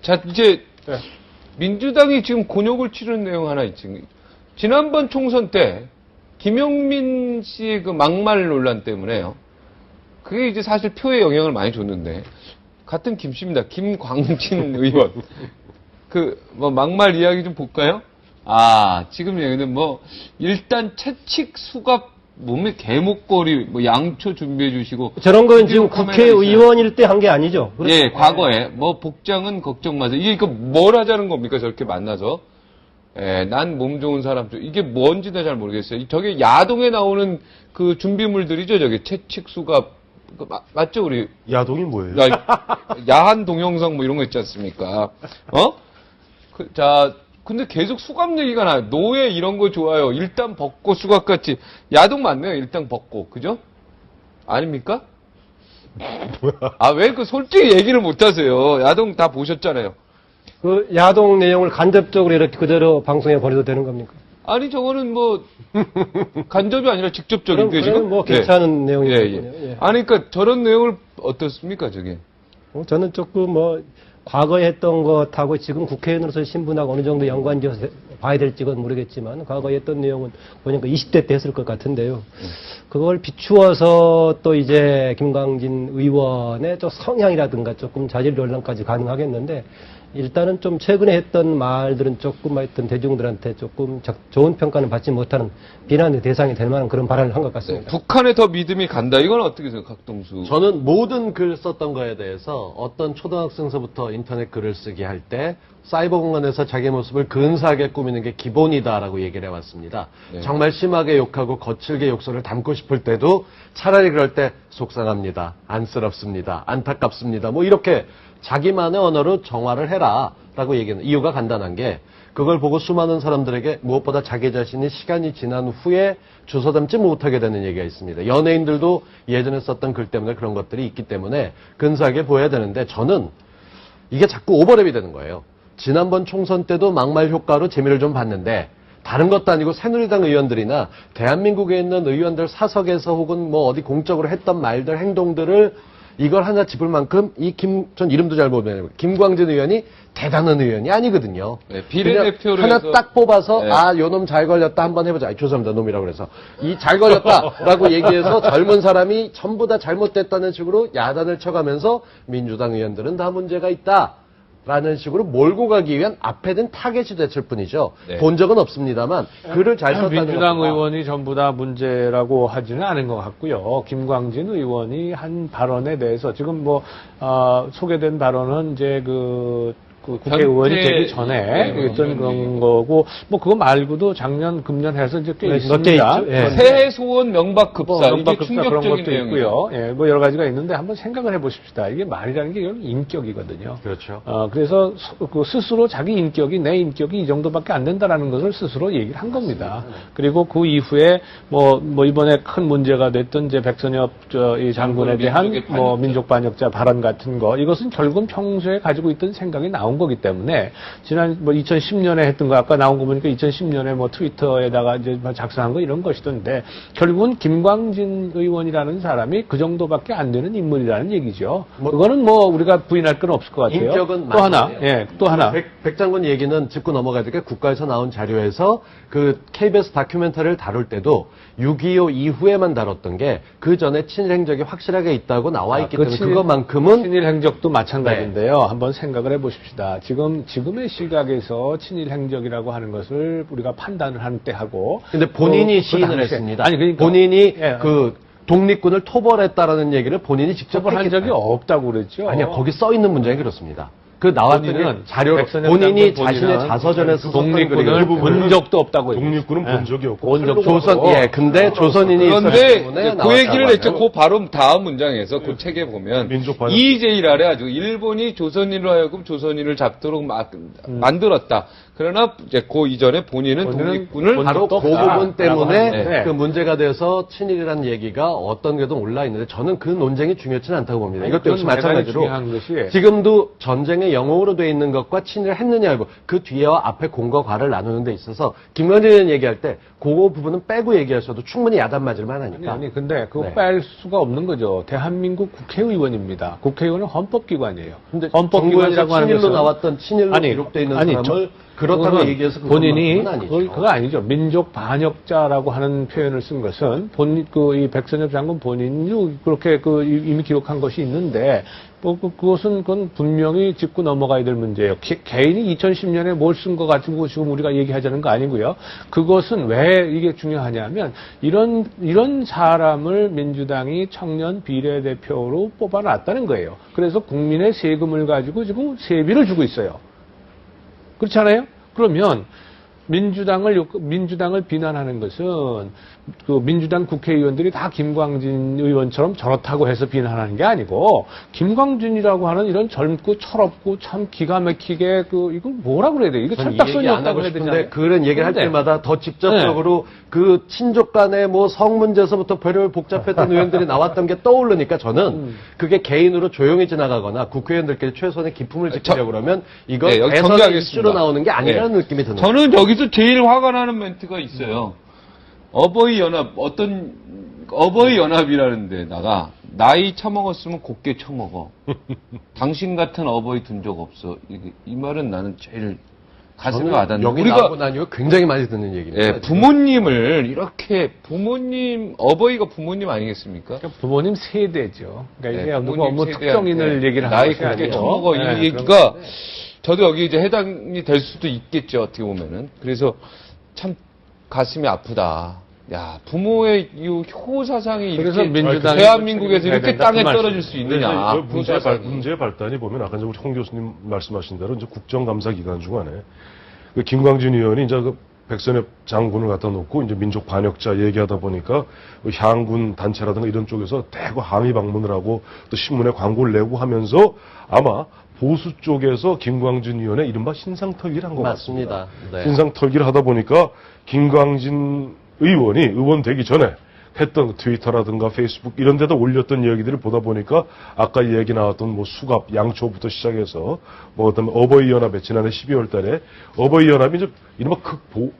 자, 이제 민주당이 지금 곤욕을 치르는 내용 하나 있지. 지난번 총선 때 김용민 씨의 그 막말 논란 때문에요. 그게 이제 사실 표에 영향을 많이 줬는데 같은 김씨입니다. 김광진 의원. 뭐 막말 이야기 좀 볼까요? 지금 얘기는 일단 채찍 수갑 몸에 개목걸이 양초 준비해 주시고 저런 건 지금 국회의원일 때 한 게 아니죠. 그렇죠? 예, 과거에 복장은 걱정 마세요. 이게 뭘 하자는 겁니까? 저렇게 만나서. 예, 난 몸 좋은 사람 이게 뭔지도 잘 모르겠어요. 저게 야동에 나오는 그 준비물들이죠. 저게 채찍 수갑 맞죠, 우리? 야동이 뭐예요? 야한 동영상 이런 거 있지 않습니까? 근데 계속 수갑 얘기가 나요. 노예 이런 거 좋아요. 일단 벗고 수갑같이. 야동 맞네요. 일단 벗고. 그죠? 아닙니까? 왜 솔직히 얘기를 못 하세요. 야동 다 보셨잖아요. 그 야동 내용을 간접적으로 이렇게 그대로 방송에 버려도 되는 겁니까? 아니, 저거는 간접이 아니라 직접적인데, 지금? 괜찮은 내용이거든요. 예. 아니, 그러니까 저런 내용을 어떻습니까, 저게? 저는 조금 과거에 했던 것하고 지금 국회의원으로서 신분하고 어느 정도 연관지어서 봐야 될지는 모르겠지만 과거에 했던 내용은 보니까 20대 때 했을 것 같은데요. 그걸 비추어서 또 이제 김광진 의원의 또 성향이라든가 조금 자질 논란까지 가능하겠는데 일단은 좀 최근에 했던 말들은 조금 하여튼 대중들한테 조금 좋은 평가는 받지 못하는 비난의 대상이 될 만한 그런 발언을 한 것 같습니다. 북한에 더 믿음이 간다. 이건 어떻게 생각해요, 각동수? 저는 모든 글 썼던 거에 대해서 어떤 초등학생서부터 인터넷 글을 쓰게 할 때 사이버 공간에서 자기 모습을 근사하게 꾸미는 게 기본이다라고 얘기를 해왔습니다. 네. 정말 심하게 욕하고 거칠게 욕설을 담고 싶을 때도 차라리 그럴 때 속상합니다. 안쓰럽습니다. 안타깝습니다. 이렇게 자기만의 언어로 정화를 해라라고 얘기하는 이유가 간단한 게 그걸 보고 수많은 사람들에게 무엇보다 자기 자신이 시간이 지난 후에 주워 담지 못하게 되는 얘기가 있습니다. 연예인들도 예전에 썼던 글 때문에 그런 것들이 있기 때문에 근사하게 보여야 되는데 저는 이게 자꾸 오버랩이 되는 거예요. 지난번 총선 때도 막말 효과로 재미를 좀 봤는데 다른 것도 아니고 새누리당 의원들이나 대한민국에 있는 의원들 사석에서 혹은 어디 공적으로 했던 말들, 행동들을 이걸 하나 짚을 만큼 전 이름도 잘 모르겠는데 김광진 의원이 대단한 의원이 아니거든요. 네, 비례대표로 하나 해서 딱 뽑아서 네. 요 놈 잘 걸렸다 한번 해보자. 죄송합니다. 놈이라고 그래서 이 잘 걸렸다라고 얘기해서 젊은 사람이 전부 다 잘못됐다는 식으로 야단을 쳐가면서 민주당 의원들은 다 문제가 있다. 라는 식으로 몰고 가기 위한 앞에 든 타겟이 됐을 뿐이죠. 네. 본 적은 없습니다만 글을 잘 썼다는 민주당 것보다. 의원이 전부 다 문제라고 하지는 않은 것 같고요. 김광진 의원이 한 발언에 대해서 지금 소개된 발언은 이제 국회의원이 되기 전에 했던 그런 거고, 그거 말고도 작년, 금년 해서 이제 꽤 있습니다. 새해 소원 명박급사. 이게 그런 충격적인 것도 내용이고요. 있고요. 여러 가지가 있는데 한번 생각을 해보십시다. 이게 말이라는 게 이건 인격이거든요. 그렇죠. 그래서 스스로 자기 인격이, 내 인격이 이 정도밖에 안 된다라는 것을 스스로 얘기를 한 겁니다. 그리고 그 이후에 이번에 큰 문제가 됐던 이제 백선엽 이 장군에 대한 민족 반역자 발언 같은 거, 이것은 결국은 평소에 가지고 있던 생각이 나온 거기 때문에 지난 2010년에 했던 거 아까 나온 거 보니까 2010년에 트위터에다가 이제 작성한 거 이런 것이던데 결국은 김광진 의원이라는 사람이 그 정도밖에 안 되는 인물이라는 얘기죠. 그거는 우리가 부인할 건 없을 것 같아요. 인격은 또 하나, 또 하나. 백 장군 얘기는 짚고 넘어가야 될 게 국가에서 나온 자료에서 그 KBS 다큐멘터리를 다룰 때도 6.25 이후에만 다뤘던 게 그 전에 친일 행적이 확실하게 있다고 나와 있기 때문에 그것만큼은 친일 행적도 마찬가지인데요. 한번 생각을 해보십시다. 지금의 시각에서 친일 행적이라고 하는 것을 우리가 판단을 할 때 하고. 근데 본인이 시인을 했습니다. 그러니까 본인이 독립군을 토벌했다라는 얘기를 본인이 직접 한 적이 없다고 그랬죠. 아니요, 거기 써 있는 문장이 그렇습니다. 나왔던 자료 본인이 자신의 자서전에서 독립군을 본 적도 없다고 독립군은 본 적이 없고 근데 조선인이 그런데 그 얘기를 했죠. 그 바로 다음 문장에서 그 책에 보면 이재일 아래 아주 일본이 조선인으로 하여금 조선인을 잡도록 만들었다. 그러나 이제 그 이전에 본인은 독립군을 바로 그 부분 때문에 그 문제가 돼서 친일이라는 얘기가 어떤 게도 올라 있는데 저는 그 논쟁이 중요치는 않다고 봅니다. 이것도 역시 마찬가지로 지금도 전쟁의 법령에 영어로 돼 있는 것과 친일을 했느냐, 그 뒤에와 앞에 공과 과를 나누는 데 있어서 김관진 의원 얘기할 때 그 부분은 빼고 얘기하셔도 충분히 야단 맞을 만하니까. 아니, 근데 그거 네. 뺄 수가 없는 거죠. 대한민국 국회의원입니다. 국회의원은 헌법기관이에요. 근데 헌법기관이라고 하는 친일로 것은 나왔던 친일로 기록돼 있는 사람을 그렇다고 그거는 얘기해서 본인이 아니죠. 그거 아니죠. 민족 반역자라고 하는 표현을 쓴 것은 이 백선엽 장군 본인이 그렇게 이미 기록한 것이 있는데 그건 분명히 짚고 넘어가야 될 문제예요. 개인이 2010년에 뭘 쓴 거 가지고 지금 우리가 얘기하자는 거 아니고요. 그것은 왜 이게 중요하냐면 이런 사람을 민주당이 청년 비례대표로 뽑아놨다는 거예요. 그래서 국민의 세금을 가지고 지금 세비를 주고 있어요. 그렇잖아요? 그러면 민주당을 비난하는 것은 그 민주당 국회의원들이 다 김광진 의원처럼 저렇다고 해서 비난하는 게 아니고 김광진이라고 하는 이런 젊고 철없고 참 기가 막히게 이건 뭐라 그래야 돼? 이거 철딱선이 없다고 해야 되잖아요. 그런 얘기를 할 때마다 더 직접적으로 그 친족 간의 뭐 성 문제에서부터 별별 복잡했던 의원들이 나왔던 게 떠오르니까 저는 그게 개인으로 조용히 지나가거나 국회의원들끼리 최소한의 기품을 지키려고 그러면 이건 네, 여기 대선 정리하겠습니다. 이슈로 나오는 게 아니라는 네. 느낌이 드는 저는 여기서 제일 화가 나는 멘트가 있어요. 어버이 연합이라는 데다가 나이 처먹었으면 곱게 처먹어. 당신 같은 어버이 둔 적 없어. 이 말은 나는 제일 가슴에 저는 와닿는. 여기 나오고 난 이후 굉장히 많이 듣는 얘기입니다. 예, 부모님을 이렇게 어버이가 부모님 아니겠습니까? 그러니까 부모님 세대죠. 그러니까 이게 네, 누구 부모님 뭐 세대한테 특정인을 얘기를 하는 나이 것이 곱게 아니고. 처먹어 이 네, 얘기가 저도 여기 이제 해당이 될 수도 있겠죠. 어떻게 보면은. 그래서 참 가슴이 아프다. 야, 부모의 이 효사상이 그래서 이렇게 민주당이 대한민국에서 이렇게 된다, 땅에 그 말씀. 떨어질 수 있느냐. 그래서 문제의 발단이 보면 아까 이제 우리 홍 교수님 말씀하신 대로 이제 국정감사 기간 중간에 그 김광진 의원이 이제 그 백선엽 장군을 갖다 놓고 이제 민족 반역자 얘기하다 보니까 그 향군 단체라든가 이런 쪽에서 대거 항의 방문을 하고 또 신문에 광고를 내고 하면서 아마 보수 쪽에서 김광진 의원의 이른바 신상털기를 한 것 같습니다. 맞습니다. 네. 신상털기를 하다 보니까 김광진 의원이 의원 되기 전에 했던 트위터라든가 페이스북 이런 데다 올렸던 이야기들을 보다 보니까 아까 얘기 나왔던 뭐 수갑, 양초부터 시작해서 뭐 그다음에 어버이연합에 지난해 12월 달에 어버이연합이 이제 이른바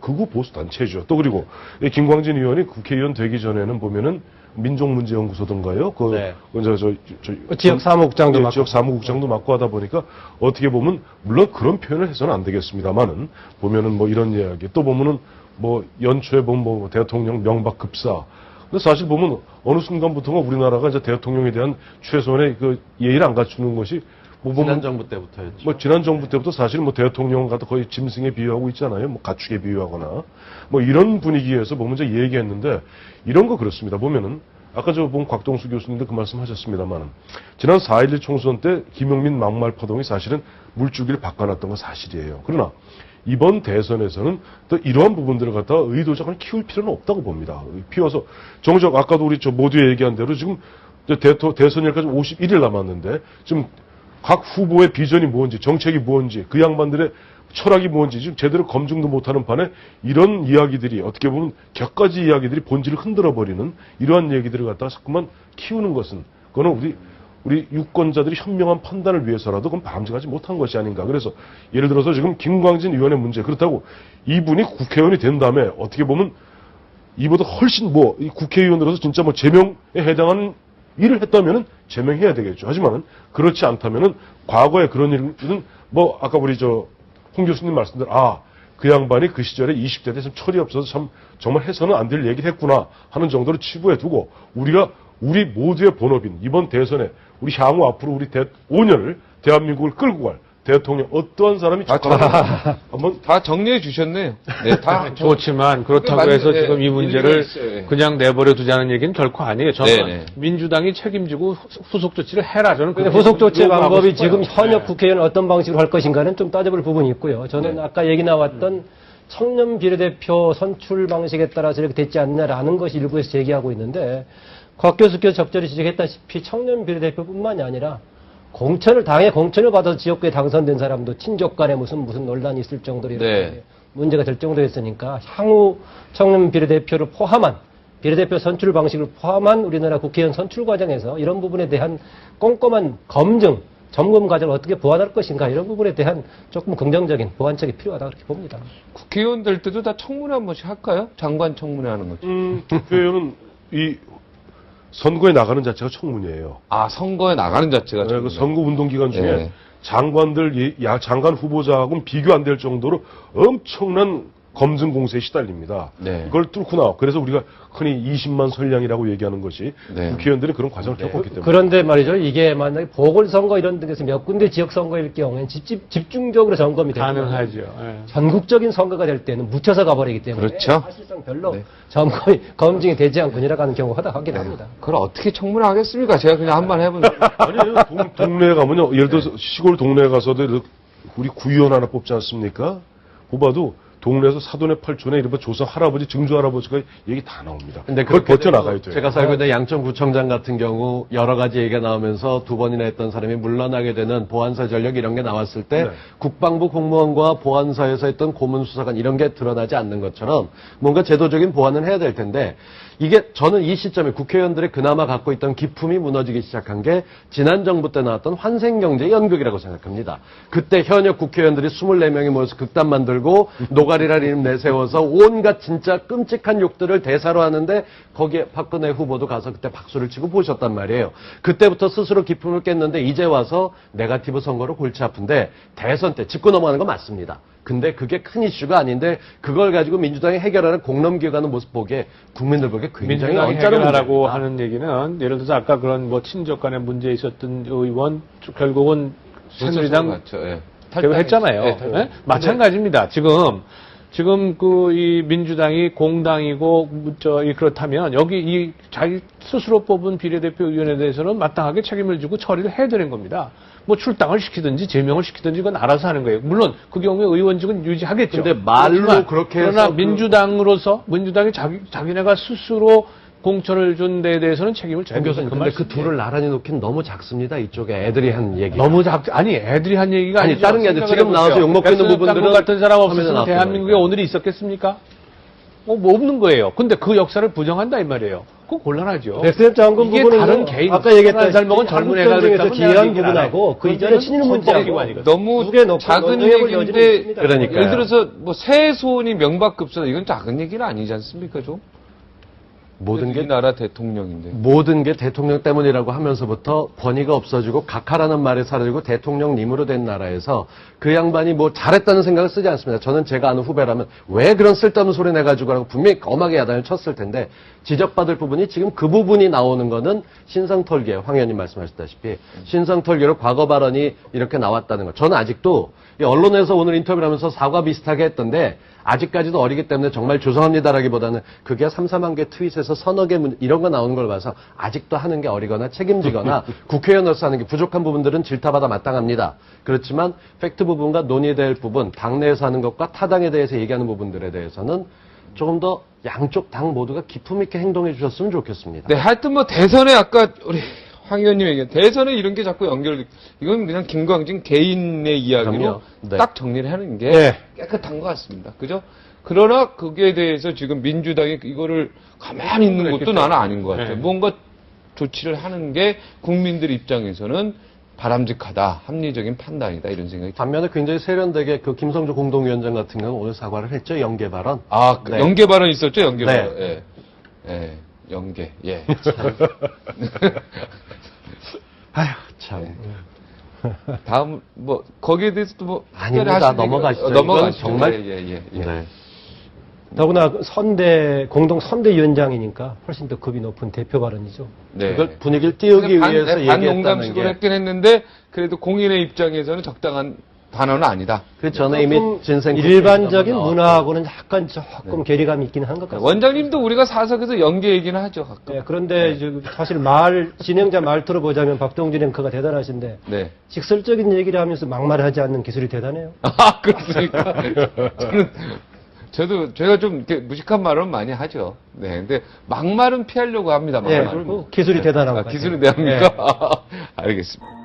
극우 보수 단체죠. 또 그리고 이 김광진 의원이 국회의원 되기 전에는 보면은 민족문제연구소던가요? 네. 지역 사무국장도 맡고. 지역 사무국장도 맡고 하다 보니까 어떻게 보면 물론 그런 표현을 해서는 안 되겠습니다만은 보면은 뭐 이런 이야기 또 보면은 뭐 연초에 보면 뭐 대통령 명박 급사. 근데 사실 보면 어느 순간부터가 우리나라가 이제 대통령에 대한 최소한의 그 예의를 안 갖추는 것이 뭐 보면 지난 정부 때부터였죠. 뭐 지난 정부 때부터 사실 뭐 대통령 같은 거의 짐승에 비유하고 있잖아요. 뭐 가축에 비유하거나 뭐 이런 분위기에서 보면 이제 얘기했는데 이런 거 그렇습니다. 보면은 아까 저 본 곽동수 교수님도 그 말씀하셨습니다만은 지난 4.11 총선 때 김용민 막말 파동이 사실은 물줄기를 바꿔놨던 건 사실이에요. 그러나 이번 대선에서는 또 이러한 부분들을 갖다가 의도적으로 키울 필요는 없다고 봅니다. 피워서 정작 아까도 우리 저 모두에 얘기한 대로 지금 대선일까지 51일 남았는데 지금 각 후보의 비전이 뭔지 정책이 뭔지 그 양반들의 철학이 뭔지 지금 제대로 검증도 못하는 판에 이런 이야기들이 어떻게 보면 격가지 이야기들이 본질을 흔들어버리는 이러한 얘기들을 갖다가 자꾸만 키우는 것은 그거는 우리 유권자들이 현명한 판단을 위해서라도 그건 바람직하지 못한 것이 아닌가. 그래서 예를 들어서 지금 김광진 의원의 문제 그렇다고 이분이 국회의원이 된 다음에 어떻게 보면 이보다 훨씬 이 국회의원으로서 진짜 뭐 제명에 해당하는 일을 했다면은 제명해야 되겠죠. 하지만은 그렇지 않다면은 과거에 그런 일은 뭐 아까 우리 홍 교수님 말씀대로 그 양반이 그 시절에 20대 때 참 철이 없어서 참 정말 해서는 안 될 얘기를 했구나 하는 정도로 치부해 두고 우리 모두의 본업인 이번 대선에 우리 향후 앞으로 우리 5년을 대한민국을 끌고 갈 대통령 어떠한 사람이 한번 다 정리해 주셨네요. 네, 다 좋지만 그렇다고 맞는- 해서 네, 지금 이 문제를 일리가 있어요. 네. 그냥 내버려 두자는 얘기는 결코 아니에요. 저는 네네. 민주당이 책임지고 후속 조치를 해라. 저는 근데 그렇게 후속 조치 요구하고 방법이 싶어요. 지금 현역 네. 국회의원 어떤 방식으로 할 것인가는 좀 따져볼 부분이 있고요. 저는 아까 얘기 나왔던 청년 비례대표 선출 방식에 따라서 이렇게 됐지 않느냐라는 것이 일부에서 제기하고 있는데 곽 교수께서 적절히 지적했다시피 청년 비례대표뿐만이 아니라 당의 공천을 받아서 지역구에 당선된 사람도 친족 간에 무슨 논란이 있을 정도로 이렇게 네. 문제가 될 정도로 했으니까 향후 청년 비례대표를 포함한 비례대표 선출 방식을 포함한 우리나라 국회의원 선출 과정에서 이런 부분에 대한 꼼꼼한 검증 점검 과정을 어떻게 보완할 것인가 이런 부분에 대한 조금 긍정적인 보완책이 필요하다 그렇게 봅니다. 국회의원 될 때도 다 청문회 한 번씩 할까요? 장관 청문회 하는 거죠. 국회의원은 이 선거에 나가는 자체가 청문회예요. 아, 선거에 나가는 자체가 그 청문회. 선거 운동 기간 중에 네. 장관들 장관 후보자하고는 비교 안 될 정도로 엄청난 검증 공세에 시달립니다. 네. 이걸 뚫고 나와. 그래서 우리가 흔히 20만 선량이라고 얘기하는 것이 네. 국회의원들이 그런 과정을 겪었기 때문에. 그런데 말이죠. 이게 만약에 보궐선거 이런 데서 몇 군데 지역선거일 경우에는 집중적으로 점검이 되고 가능하죠. 예. 전국적인 선거가 될 때는 묻혀서 가버리기 때문에 그렇죠. 사실상 별로 네. 검증이 되지 않고 지나가는 경우가 허다하긴 합니다. 그걸 어떻게 청문회 하겠습니까? 제가 그냥 한번 해본. 아니에요. 동네에 가면요. 예를 들어서 시골 동네에 가서도 우리 구의원 하나 뽑지 않습니까? 뽑아도 동네에서 사돈의 팔촌에 이른바 조상 할아버지, 증조 할아버지가 얘기 다 나옵니다. 근데 그걸 그렇게 버텨나가야 되고 돼요. 제가 살고 있는 양천구청장 같은 경우 여러 가지 얘기가 나오면서 2번이나 했던 사람이 물러나게 되는 보안사 전력 이런 게 나왔을 때 네. 국방부 공무원과 보안사에서 했던 고문수사관 이런 게 드러나지 않는 것처럼 뭔가 제도적인 보완은 해야 될 텐데 이게 저는 이 시점에 국회의원들이 그나마 갖고 있던 기품이 무너지기 시작한 게 지난 정부 때 나왔던 환생경제 연극이라고 생각합니다. 그때 현역 국회의원들이 24명이 모여서 극단 만들고 노가리라는 이름 내세워서 온갖 진짜 끔찍한 욕들을 대사로 하는데 거기에 박근혜 후보도 가서 그때 박수를 치고 보셨단 말이에요. 그때부터 스스로 기품을 깼는데 이제 와서 네거티브 선거로 골치 아픈데 대선 때 짚고 넘어가는 거 맞습니다. 근데 그게 큰 이슈가 아닌데 그걸 가지고 민주당이 해결하는 공 넘겨가는 모습 보기에 국민들 보기에 굉장히 민주당이 언짢은 해결하라고 문제입니다. 하는 얘기는 예를 들어서 아까 그런 뭐 친족 간에 문제 있었던 의원 결국은 새누리당 맞죠. 예. 제거했잖아요. 예, 예? 마찬가지입니다. 지금 그 이 민주당이 공당이고 그렇다면 여기 이 자기 스스로 뽑은 비례대표 의원에 대해서는 마땅하게 책임을 지고 처리를 해야 되는 겁니다. 뭐 출당을 시키든지 제명을 시키든지 이건 알아서 하는 거예요. 물론 그 경우에 의원직은 유지하겠죠. 근데 말로 그렇지만 그렇게 해서 그러나 그- 민주당으로서 민주당이 자기네가 스스로 공천을 준 데에 대해서는 책임을 져야 정 교수님, 근데 그 둘을 나란히 놓긴 너무 작습니다. 이쪽에 애들이 한 얘기. 너무 아니 애들이 한 얘기가 아니, 아니죠. 다른 게 아니라 생각을 지금 나와서 해보세요. 욕먹고 있는 백선엽 장군 부분들은 같은 사람 화면에 없었으면 나왔던 대한민국에 거니까. 오늘이 있었겠습니까? 뭐 없는 거예요. 근데 그 역사를 부정한다 이 말이에요. 그건 곤란하죠. 백선엽 장군 이게 부분은 다른 개인 아까 얘기했던 살먹은 젊은 애가 한국전쟁에서 됐다면 기여한 내가 얘기를 안 부분하고 해. 그 이전에 친일 문제하고 기관이거든. 너무 두개 놓고 작은 논의해볼 여지는 얘기인데 있습니다. 그러니까요. 예를 들어서 뭐 세손이 명박급사 이건 작은 얘기는 아니지 않습니까 좀? 모든 게 우리나라 대통령인데. 모든 게 대통령 때문이라고 하면서부터 권위가 없어지고 각하라는 말이 사라지고 대통령님으로 된 나라에서 그 양반이 뭐 잘했다는 생각을 쓰지 않습니다. 저는 제가 아는 후배라면 왜 그런 쓸데없는 소리 내가지고라고 분명히 엄하게 야단을 쳤을 텐데 지적받을 부분이 지금 그 부분이 나오는 거는 신성털기예요. 황 의원님 말씀하셨다시피 신성털기로 과거 발언이 이렇게 나왔다는 거. 저는 아직도 이 언론에서 오늘 인터뷰를 하면서 사과 비슷하게 했던데 아직까지도 어리기 때문에 정말 죄송합니다라기보다는 그게 3, 4만 개 트윗에서 서너 개 이런 거 나오는 걸 봐서 아직도 하는 게 어리거나 책임지거나 국회의원으로서 하는 게 부족한 부분들은 질타받아 마땅합니다. 그렇지만 팩트 부분과 논의될 부분, 당내에서 하는 것과 타당에 대해서 얘기하는 부분들에 대해서는 조금 더 양쪽 당 모두가 기품 있게 행동해 주셨으면 좋겠습니다. 네, 하여튼 뭐 대선에 아까 우리 황 의원님 얘기한 대선에 이런 게 자꾸 이건 그냥 김광진 개인의 이야기로 그럼요. 네. 딱 정리를 하는 게 네. 깨끗한 것 같습니다. 그죠? 그러나 거기에 대해서 지금 민주당이 이거를 가만히 있는 것도 나는 아닌 것 같아요. 네. 뭔가 조치를 하는 게 국민들 입장에서는 바람직하다, 합리적인 판단이다 이런 생각이 듭니다. 반면에 굉장히 세련되게 그 김성주 공동위원장 같은 경우는 오늘 사과를 했죠. 연계 발언. 아, 그 네. 연계 발언 있었죠? 연계 네. 발언. 예. 예. 연계. 예. 아휴, 참. 다음 뭐 거기에 대해서도 뭐 아닙니다. 특별히 하실 넘어가시죠. 얘기가- 넘어가시죠. 이건 정말- 예. 네. 더구나 공동 선대위원장이니까 훨씬 더 급이 높은 대표 발언이죠. 네. 그걸 분위기를 띄우기 위해서 얘기했다는 반농담식으로 게. 했긴 했는데 그래도 공인의 입장에서는 적당한 단어는 아니다. 그 전에 이미 조금 진생 일반적인 나왔고. 문화하고는 약간 조금 괴리감이 있긴 한 것 같습니다. 원장님도 우리가 사석에서 연계 얘기는 하죠 가끔. 네, 그런데 사실 진행자 말투로 보자면 박동진 앵커가 대단하신데 네. 직설적인 얘기를 하면서 막말하지 않는 기술이 대단해요. 아 그렇습니까? 제가 좀 이렇게 무식한 말은 많이 하죠. 네, 근데 막말은 피하려고 합니다. 네, 막말은. 기술이 대단한 것 같아요. 기술이 대합니까? 알겠습니다.